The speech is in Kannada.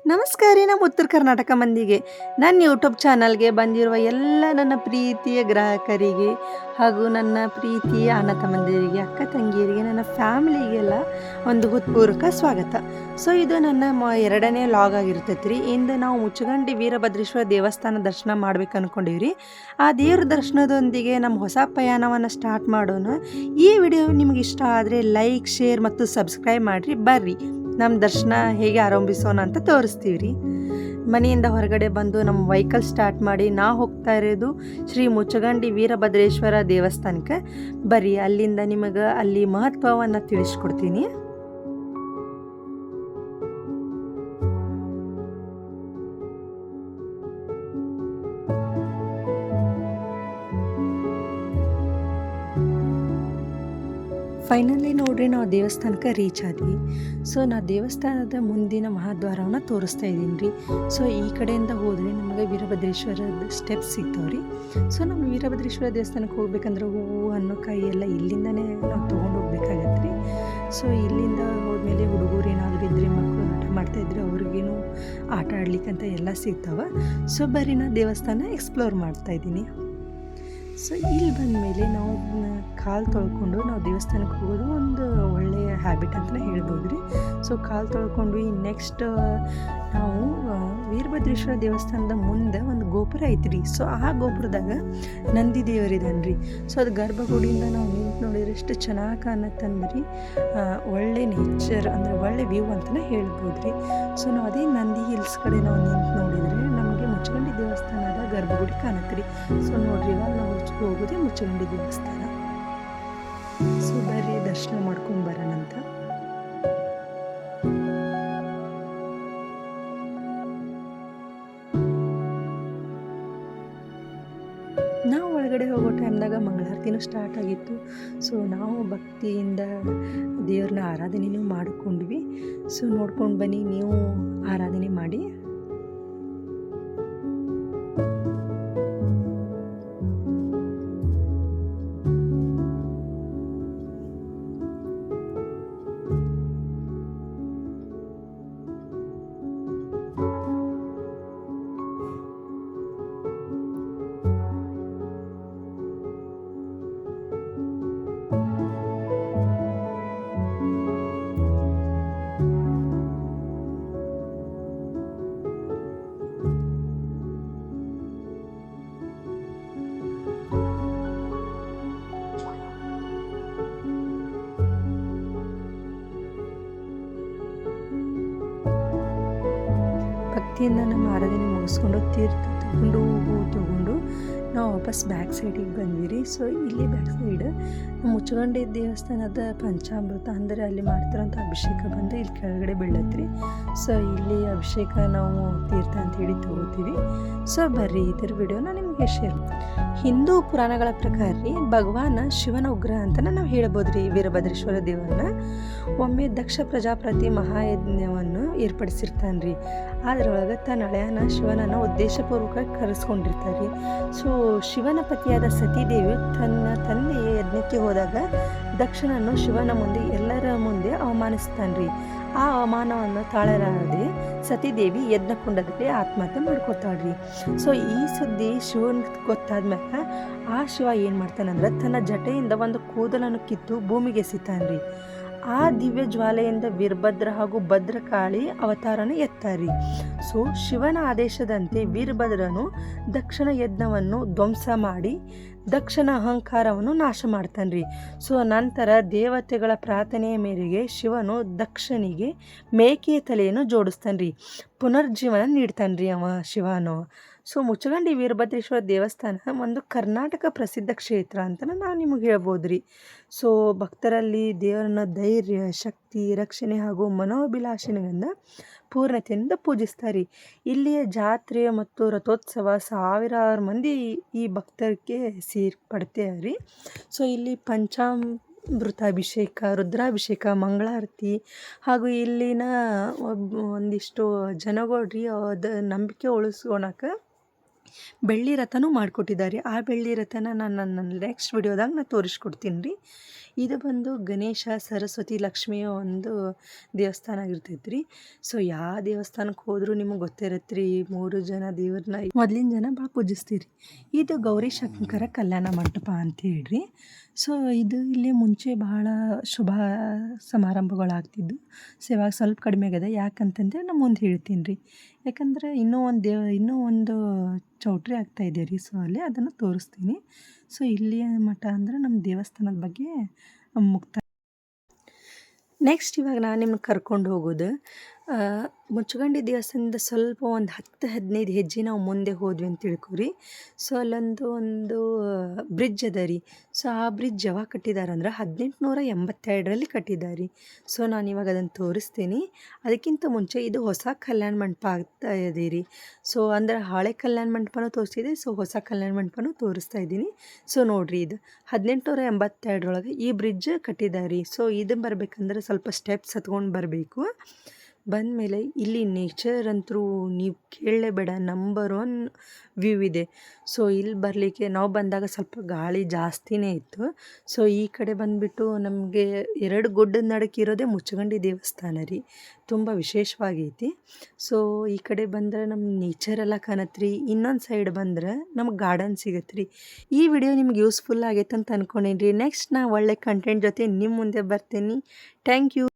ನಮಸ್ಕಾರ ರೀ ನಮ್ಮ ಉತ್ತರ ಕರ್ನಾಟಕ ಮಂದಿಗೆ. ನನ್ನ ಯೂಟ್ಯೂಬ್ ಚಾನಲ್ಗೆ ಬಂದಿರುವ ಎಲ್ಲ ನನ್ನ ಪ್ರೀತಿಯ ಗ್ರಾಹಕರಿಗೆ ಹಾಗೂ ನನ್ನ ಪ್ರೀತಿಯ ಅಣ್ಣ ತಮ್ಮಂದಿರಿಗೆ, ಅಕ್ಕ ತಂಗಿಯರಿಗೆ, ನನ್ನ ಫ್ಯಾಮಿಲಿಗೆಲ್ಲ ಒಂದು ಹೃತ್ಪೂರ್ವಕ ಸ್ವಾಗತ. ಸೊ ಇದು ನನ್ನ ಎರಡನೇ ಲಾಗ್ ಆಗಿರ್ತೈತೆ ರೀ. ಇಂದು ನಾವು ಮುಚ್ಚಗಂಡಿ ವೀರಭದ್ರೇಶ್ವರ ದೇವಸ್ಥಾನ ದರ್ಶನ ಮಾಡ್ಬೇಕು ಅಂದ್ಕೊಂಡಿವ್ರಿ. ಆ ದೇವ್ರ ದರ್ಶನದೊಂದಿಗೆ ನಮ್ಮ ಹೊಸ ಪ್ರಯಾಣವನ್ನು ಸ್ಟಾರ್ಟ್ ಮಾಡೋಣ. ಈ ವಿಡಿಯೋ ನಿಮ್ಗೆ ಇಷ್ಟ ಆದರೆ ಲೈಕ್, ಶೇರ್ ಮತ್ತು ಸಬ್ಸ್ಕ್ರೈಬ್ ಮಾಡಿರಿ. ಬರ್ರಿ ನಮ್ಮ ದರ್ಶನ ಹೇಗೆ ಆರಂಭಿಸೋಣ ಅಂತ ತೋರಿಸ್ತೀವಿ ರೀ. ಮನೆಯಿಂದ ಹೊರಗಡೆ ಬಂದು ನಮ್ಮ ವೆಹಿಕಲ್ ಸ್ಟಾರ್ಟ್ ಮಾಡಿ ನಾವು ಹೋಗ್ತಾ ಇರೋದು ಶ್ರೀ ಮುಚ್ಚಗಂಡಿ ವೀರಭದ್ರೇಶ್ವರ ದೇವಸ್ಥಾನಕ್ಕೆ. ಬರ್ರಿ ಅಲ್ಲಿಂದ ನಿಮಗೆ ಅಲ್ಲಿ ಮಹತ್ವವನ್ನು ತಿಳಿಸ್ಕೊಡ್ತೀನಿ. ಫೈನಲಿ ನೋಡ್ರಿ ನಾವು ದೇವಸ್ಥಾನಕ್ಕೆ ರೀಚ್ ಆದ್ವಿ. ಸೊ ನಾ ದೇವಸ್ಥಾನದ ಮುಂದಿನ ಮಹಾದ್ವಾರವನ್ನು ತೋರಿಸ್ತಾ ಇದ್ದೀನಿ ರೀ. ಸೊ ಈ ಕಡೆಯಿಂದ ಹೋದರೆ ನಮಗೆ ವೀರಭದ್ರೇಶ್ವರದ ಸ್ಟೆಪ್ಸ್ ಸಿಗ್ತಾವೆ ರೀ. ಸೊ ನಮ್ಮ ವೀರಭದ್ರೇಶ್ವರ ದೇವಸ್ಥಾನಕ್ಕೆ ಹೋಗ್ಬೇಕಂದ್ರೆ ಹೂವು ಹಣ್ಣು ಕಾಯಿ ಎಲ್ಲ ಇಲ್ಲಿಂದನೇ ನಾವು ತೊಗೊಂಡು ಹೋಗ್ಬೇಕಾಗತ್ತೆ ರೀ. ಸೊ ಇಲ್ಲಿಂದ ಹೋದ್ಮೇಲೆ ಹುಡುಗರು ಏನಾದರೂ ಇದ್ದರೆ, ಮಕ್ಕಳು ಆಟ ಮಾಡ್ತಾಯಿದ್ರೆ ಅವ್ರಿಗೇನು ಆಟ ಆಡ್ಲಿಕ್ಕಂತ ಎಲ್ಲ ಸಿಗ್ತಾವೆ. ಸೊ ಬರೀ ನಾ ದೇವಸ್ಥಾನ ಎಕ್ಸ್ಪ್ಲೋರ್ ಮಾಡ್ತಾಯಿದ್ದೀನಿ. ಸೊ ಇಲ್ಲಿ ಬಂದಮೇಲೆ ನಾವು ಕಾಲು ತೊಳ್ಕೊಂಡು ನಾವು ದೇವಸ್ಥಾನಕ್ಕೆ ಹೋಗೋದು ಒಂದು ಒಳ್ಳೆಯ ಹ್ಯಾಬಿಟ್ ಅಂತಲೇ ಹೇಳ್ಬೋದು ರೀ. ಸೊ ಕಾಲು ತೊಳ್ಕೊಂಡು ನೆಕ್ಸ್ಟ್ ನಾವು ವೀರಭದ್ರೇಶ್ವರ ದೇವಸ್ಥಾನದ ಮುಂದೆ ಒಂದು ಗೋಪುರ ಐತಿ ರೀ. ಸೊ ಆ ಗೋಪುರದಾಗ ನಂದಿ ದೇವರಿದ್ದಾನೆ ರೀ. ಸೊ ಅದು ಗರ್ಭಗುಡಿಯಿಂದ ನಾವು ನಿಂತು ನೋಡಿದ್ರೆ ಎಷ್ಟು ಚೆನ್ನಾಗಿ ಕಾಣತ್ತಂದ್ರಿ. ಒಳ್ಳೆ ನೇಚರ್ ಅಂದರೆ ಒಳ್ಳೆ ವ್ಯೂ ಅಂತಲೇ ಹೇಳ್ಬೋದು ರೀ. ಸೊ ನಾವು ಅದೇ ನಂದಿ ಹಿಲ್ಸ್ ಕಡೆ ನಾವು ನಿಂತು ನೋಡಿದರೆ ನಮಗೆ ಮುಚ್ಚಗಂಡಿ ದೇವಸ್ಥಾನದ ಗರ್ಭಗುಡಿ ಕಾಣತ್ತೆ ರೀ. ಸೊ ನೋಡ್ರಿ ಇವಾಗ ನಾವು ಹೋಗೋದೇ ಮುಚ್ಚಗಂಡಿ ದೇವಸ್ಥಾನ. ಸೊ ಬರ್ರಿ ದರ್ಶನ ಮಾಡ್ಕೊಂಡು ಬರೋಣ ಅಂತ. ನಾವು ಒಳಗಡೆ ಹೋಗೋ ಟೈಮ್ದಾಗ ಮಂಗಳಾರತಿನೂ ಸ್ಟಾರ್ಟ್ ಆಗಿತ್ತು. ಸೊ ನಾವು ಭಕ್ತಿಯಿಂದ ದೇವ್ರನ್ನ ಆರಾಧನೆಯೂ ಮಾಡಿಕೊಂಡ್ವಿ. ಸೊ ನೋಡ್ಕೊಂಡು ಬನ್ನಿ, ನೀವು ಆರಾಧನೆ ಮಾಡಿ. ಭಕ್ತಿಯಿಂದ ನಮ್ಮ ಆರಾಧನೆ ಮುಗಿಸ್ಕೊಂಡು ತೀರ್ಥ ತಗೊಂಡು ಹೂವು ತೊಗೊಂಡು ನಾವು ವಾಪಸ್ ಬ್ಯಾಕ್ ಸೈಡಿಗೆ ಬಂದ್ವಿ ರೀ. ಸೊ ಇಲ್ಲಿ ಬ್ಯಾಕ್ ಸೈಡ್ ನಮ್ಮ ಮುಚ್ಚಗಂಡಿ ದೇವಸ್ಥಾನದ ಪಂಚಾಮೃತ ಅಂದರೆ ಅಲ್ಲಿ ಮಾಡ್ತಾರಂಥ ಅಭಿಷೇಕ ಬಂದು ಇಲ್ಲಿ ಕೆಳಗಡೆ ಬೀಳತ್ರಿ. ಸೊ ಇಲ್ಲಿ ಅಭಿಷೇಕ ನಾವು ತೀರ್ಥ ಅಂತೇಳಿ ತಗೋತೀವಿ. ಸೊ ಬರ್ರಿ ಇದರ ವಿಡಿಯೋನ ನಿಮಗೆ ಶೇರ್. ಹಿಂದೂ ಪುರಾಣಗಳ ಪ್ರಕಾರ ರೀ ಭಗವಾನ ಶಿವನ ಉಗ್ರಹ ಅಂತ ನಾವು ಹೇಳ್ಬೋದು ರೀ. ವೀರಭದ್ರೇಶ್ವರ ದೇವರನ್ನ ಒಮ್ಮೆ ದಕ್ಷ ಪ್ರಜಾಪತಿ ಮಹಾಯಜ್ಞವನ್ನು ಏರ್ಪಡಿಸಿರ್ತಾನೆ ರೀ. ಅದರೊಳಗೆ ತನ್ನ ಹಳೆಯನ ಶಿವನನ್ನು ಉದ್ದೇಶಪೂರ್ವಕ ಕರೆಸ್ಕೊಂಡಿರ್ತಾರೆ ರೀ. ಸೊ ಶಿವನ ಪತಿಯಾದ ಸತೀದೇವಿ ತನ್ನ ತಂದೆಯ ಯಜ್ಞಕ್ಕೆ ಹೋದಾಗ ದಕ್ಷನನ್ನು ಶಿವನ ಮುಂದೆ ಎಲ್ಲರ ಮುಂದೆ ಅವಮಾನಿಸ್ತಾನೆ ರೀ. ಆ ಅವಮಾನವನ್ನು ತಾಳಲಾರದೆ ಸತೀದೇವಿ ಯಜ್ಞಕುಂಡದಲ್ಲಿ ಆತ್ಮಹತ್ಯೆ ಮಾಡ್ಕೊತಾಳ್ರಿ. ಸೊ ಈ ಸುದ್ದಿ ಶಿವನ್ ಗೊತ್ತಾದ್ಮೇಲೆ ಆ ಶಿವ ಏನು ಮಾಡ್ತಾನಂದ್ರೆ ತನ್ನ ಜಟೆಯಿಂದ ಒಂದು ಕೂದಲನ್ನು ಕಿತ್ತು ಭೂಮಿಗೆ ಎಸಿತಾನ್ರಿ. ಆ ದಿವ್ಯ ಜ್ವಾಲೆಯಿಂದ ವೀರಭದ್ರ ಹಾಗೂ ಭದ್ರಕಾಳಿ ಅವತಾರನ ಎತ್ತಾರಿ. ಸೊ ಶಿವನ ಆದೇಶದಂತೆ ವೀರಭದ್ರನು ದಕ್ಷನ ಯಜ್ಞವನ್ನು ಧ್ವಂಸ ಮಾಡಿ ದಕ್ಷನ ಅಹಂಕಾರವನ್ನು ನಾಶ ಮಾಡ್ತಾನ್ರಿ. ಸೊ ನಂತರ ದೇವತೆಗಳ ಪ್ರಾರ್ಥನೆಯ ಮೇರೆಗೆ ಶಿವನು ದಕ್ಷನಿಗೆ ಮೇಕೆಯ ತಲೆಯನ್ನು ಜೋಡಿಸ್ತಾನ್ರಿ, ಪುನರ್ಜೀವನ ನೀಡ್ತಾನ್ರಿ ಅವ ಶಿವನು. ಸೊ ಮುಚ್ಚಗಂಡಿ ವೀರಭದ್ರೇಶ್ವರ ದೇವಸ್ಥಾನ ಒಂದು ಕರ್ನಾಟಕ ಪ್ರಸಿದ್ಧ ಕ್ಷೇತ್ರ ಅಂತ ನಾವು ನಿಮಗೆ ಹೇಳ್ಬೋದು ರೀ. ಸೊ ಭಕ್ತರಲ್ಲಿ ದೇವರನ್ನ ಧೈರ್ಯ, ಶಕ್ತಿ, ರಕ್ಷಣೆ ಹಾಗೂ ಮನೋಭಿಲಾಷೆಗಳಿಂದ ಪೂರ್ಣತೆಯಿಂದ ಪೂಜಿಸ್ತಾರೆ. ಇಲ್ಲಿಯ ಜಾತ್ರೆ ಮತ್ತು ರಥೋತ್ಸವ ಸಾವಿರಾರು ಮಂದಿ ಈ ಭಕ್ತರಿಗೆ ಸೇರ್ಪಡ್ತಾರೆ ರೀ. ಸೊ ಇಲ್ಲಿ ಪಂಚಾಮೃತಾಭಿಷೇಕ, ರುದ್ರಾಭಿಷೇಕ, ಮಂಗಳಾರತಿ ಹಾಗೂ ಇಲ್ಲಿನ ಒಂದಿಷ್ಟು ಜನಗಳ್ರಿ ಅದ ನಂಬಿಕೆ ಉಳಿಸ್ಕೊಳಕ್ಕೆ ಬೆಳ್ಳಿ ರಥನೂ ಮಾಡಿಕೊಟ್ಟಿದ್ದಾರೆ. ಆ ಬೆಳ್ಳಿ ರಥನ ನಾನು ನನ್ನ ನೆಕ್ಸ್ಟ್ ವಿಡಿಯೋದಾಗ ನಾನು ತೋರಿಸ್ಕೊಡ್ತೀನಿ ರೀ. ಇದು ಬಂದು ಗಣೇಶ ಸರಸ್ವತಿ ಲಕ್ಷ್ಮಿಯ ಒಂದು ದೇವಸ್ಥಾನ ಆಗಿರ್ತೈತೆ ರೀ. ಸೊ ಯಾವ ದೇವಸ್ಥಾನಕ್ಕೆ ಹೋದರೂ ನಿಮಗೆ ಗೊತ್ತಿರತ್ತೆ ರೀ, 3 ಜನ ದೇವ್ರನ್ನ ಮೊದಲಿನ ಜನ ಭಾಳ ಪೂಜಿಸ್ತೀರಿ. ಇದು ಗೌರಿ ಶಂಕರ ಕಲ್ಯಾಣ ಮಂಟಪ ಅಂತ ಹೇಳ್ರಿ. ಸೊ ಇದು ಇಲ್ಲಿ ಮುಂಚೆ ಬಹಳ ಶುಭ ಸಮಾರಂಭಗಳಾಗ್ತಿದ್ದು. ಸೊ ಇವಾಗ ಸ್ವಲ್ಪ ಕಡಿಮೆ ಆಗಿದೆ. ಯಾಕಂತಂದರೆ ನಾನು ಮುಂದೆ ಹೇಳ್ತೀನಿ ರೀ. ಯಾಕಂದ್ರೆ ಇನ್ನೂ ಒಂದು ಚೌಟ್ರಿ ಆಗ್ತಾಯಿದೆ ರೀ. ಸೊ ಅಲ್ಲಿ ಅದನ್ನು ತೋರಿಸ್ತೀನಿ. ಸೊ ಇಲ್ಲಿಯ ಮಠ ಅಂದರೆ ನಮ್ಮ ದೇವಸ್ಥಾನದ ಬಗ್ಗೆ ಮುಕ್ತ. ನೆಕ್ಸ್ಟ್ ಇವಾಗ ನಾನು ನಿಮ್ಗೆ ಕರ್ಕೊಂಡು ಹೋಗೋದು ಮುಚ್ಚಗಂಡಿ ದೇವಸ್ಥಾನದಿಂದ ಸ್ವಲ್ಪ ಒಂದು 10-15 ಹೆಜ್ಜೆ ನಾವು ಮುಂದೆ ಹೋದ್ವಿ ಅಂತ ತಿಳ್ಕೊರಿ. ಸೊ ಅಲ್ಲೊಂದು ಬ್ರಿಡ್ಜ್ ಅದ ರೀ. ಸೊ ಆ ಬ್ರಿಡ್ಜ್ ಯಾವಾಗ ಕಟ್ಟಿದ್ದಾರೆ ಅಂದ್ರೆ 1882ರಲ್ಲಿ ಕಟ್ಟಿದ್ದಾರೆ. ಸೊ ನಾನು ಇವಾಗ ಅದನ್ನು ತೋರಿಸ್ತೀನಿ. ಅದಕ್ಕಿಂತ ಮುಂಚೆ ಇದು ಹೊಸ ಕಲ್ಯಾಣ ಮಂಟಪ ಆಗ್ತಾ ಇದೆ ರೀ. ಸೊ ಅಂದ್ರೆ ಹಳೆ ಕಲ್ಯಾಣ ಮಂಟಪನೂ ತೋರಿಸ್ತಿದೆ. ಸೊ ಹೊಸ ಕಲ್ಯಾಣ ಮಂಟಪನೂ ತೋರಿಸ್ತಾ ಇದ್ದೀನಿ. ಸೊ ನೋಡಿರಿ, ಇದು 1882ರೊಳಗೆ ಈ ಬ್ರಿಡ್ಜ್ ಕಟ್ಟಿದ್ದಾರೆ. ಸೊ ಇದು ಬರಬೇಕಂದ್ರೆ ಸ್ವಲ್ಪ ಸ್ಟೆಪ್ಸ್ ಹತ್ಕೊಂಡು ಬರಬೇಕು. ಬಂದಮೇಲೆ ಇಲ್ಲಿ ನೇಚರ್ ಅಂತೂ ನೀವು ಕೇಳಲೇಬೇಡ, ನಂಬರ್ 1 ವ್ಯೂ ಇದೆ. ಸೊ ಇಲ್ಲಿ ಬರಲಿಕ್ಕೆ ನಾವು ಬಂದಾಗ ಸ್ವಲ್ಪ ಗಾಳಿ ಜಾಸ್ತಿನೇ ಇತ್ತು. ಸೊ ಈ ಕಡೆ ಬಂದುಬಿಟ್ಟು ನಮಗೆ 2 ಗುಡ್ಡದ ನಡುಕ್ಕೆ ಇರೋದೇ ಮುಚ್ಚಗಂಡಿ ದೇವಸ್ಥಾನ ರೀ. ತುಂಬ ವಿಶೇಷವಾಗೈತಿ. ಸೊ ಈ ಕಡೆ ಬಂದರೆ ನಮ್ಮ ನೇಚರೆಲ್ಲ ಕಾಣತ್ತೆ ರೀ. ಇನ್ನೊಂದು ಸೈಡ್ ಬಂದ್ರೆ ನಮ್ಗೆ ಗಾರ್ಡನ್ ಸಿಗತ್ತೆ ರೀ. ಈ ವಿಡಿಯೋ ನಿಮ್ಗೆ ಯೂಸ್ಫುಲ್ ಆಗೈತೆ ಅಂತ ಅಂದ್ಕೊಂಡೇನಿ ರೀ. ನೆಕ್ಸ್ಟ್ ನಾ ಒಳ್ಳೆ ಕಂಟೆಂಟ್ ಜೊತೆ ನಿಮ್ಮ ಮುಂದೆ ಬರ್ತೀನಿ. Thank you.